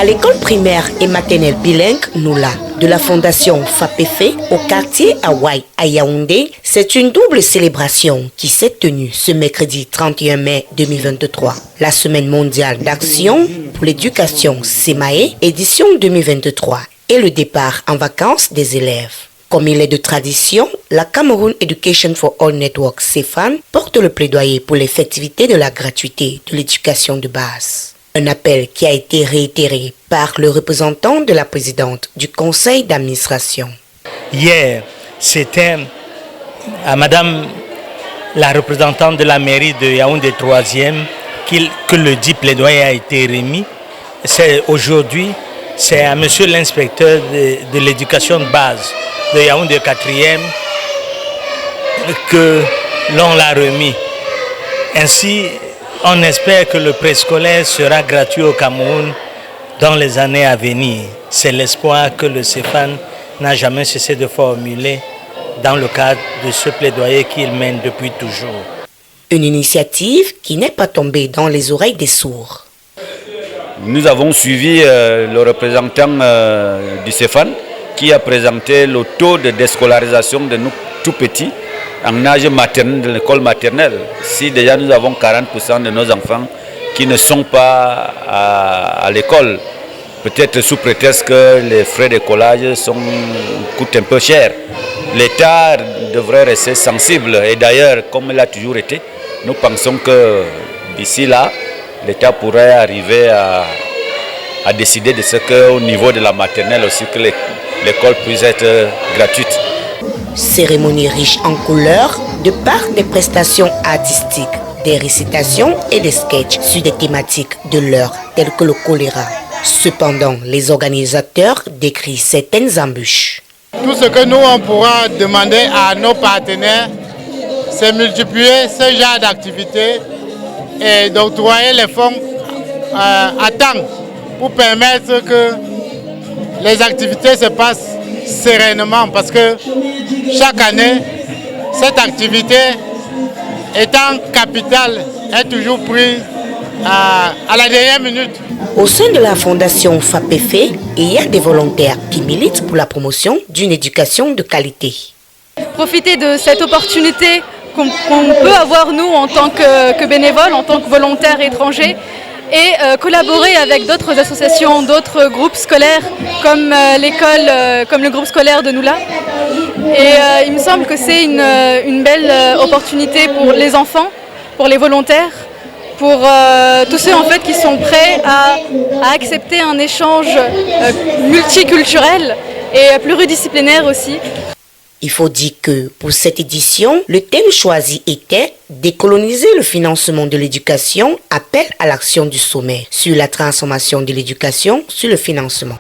l'école primaire et maternelle bilingue Noula de la fondation FAPEFE au quartier Hawaï à Yaoundé, c'est une double célébration qui s'est tenue ce mercredi 31 mai 2023. La semaine mondiale d'action pour l'éducation SEMAE édition 2023 et le départ en vacances des élèves. Comme il est de tradition, la Cameroon Education for All Network CEFAN porte le plaidoyer pour l'effectivité de la gratuité de l'éducation de base. Un appel qui a été réitéré par le représentant de la présidente du conseil d'administration. Hier, c'était à Madame la représentante de la mairie de Yaoundé 3e que le dit plaidoyer a été remis. C'est aujourd'hui, c'est à Monsieur l'inspecteur de l'éducation de base de Yaoundé 4e que l'on l'a remis. Ainsi, on espère que le préscolaire sera gratuit au Cameroun dans les années à venir. C'est l'espoir que le CEFAN n'a jamais cessé de formuler dans le cadre de ce plaidoyer qu'il mène depuis toujours. Une initiative qui n'est pas tombée dans les oreilles des sourds. Nous avons suivi le représentant du CEFAN qui a présenté le taux de déscolarisation de nous tout petits en âge maternel, de l'école maternelle. Si déjà nous avons 40% de nos enfants qui ne sont pas à l'école, peut-être sous prétexte que les frais d'écolage coûtent un peu cher. L'État devrait rester sensible et d'ailleurs, comme il a toujours été, nous pensons que d'ici là, l'État pourrait arriver à décider de ce qu'au niveau de la maternelle aussi, que l'école puisse être gratuite. Cérémonie riche en couleurs de par des prestations artistiques, des récitations et des sketchs sur des thématiques de l'heure telles que le choléra. Cependant, les organisateurs décrivent certaines embûches. Tout ce que nous on pourra demander à nos partenaires, c'est multiplier ce genre d'activités et d'octroyer les fonds à temps pour permettre que les activités se passent sereinement parce que chaque année, cette activité étant capitale est toujours prise à la dernière minute. Au sein de la fondation FAPEFE, il y a des volontaires qui militent pour la promotion d'une éducation de qualité. Profiter de cette opportunité qu'on peut avoir nous en tant que bénévoles, en tant que volontaires étrangers, et collaborer avec d'autres associations, d'autres groupes scolaires comme comme le groupe scolaire de Noula. Et il me semble que c'est une belle opportunité pour les enfants, pour les volontaires, pour tous ceux en fait qui sont prêts à accepter un échange multiculturel et pluridisciplinaire aussi. Il faut dire que pour cette édition, le thème choisi était « Décoloniser le financement de l'éducation, appel à l'action du sommet sur la transformation de l'éducation sur le financement ».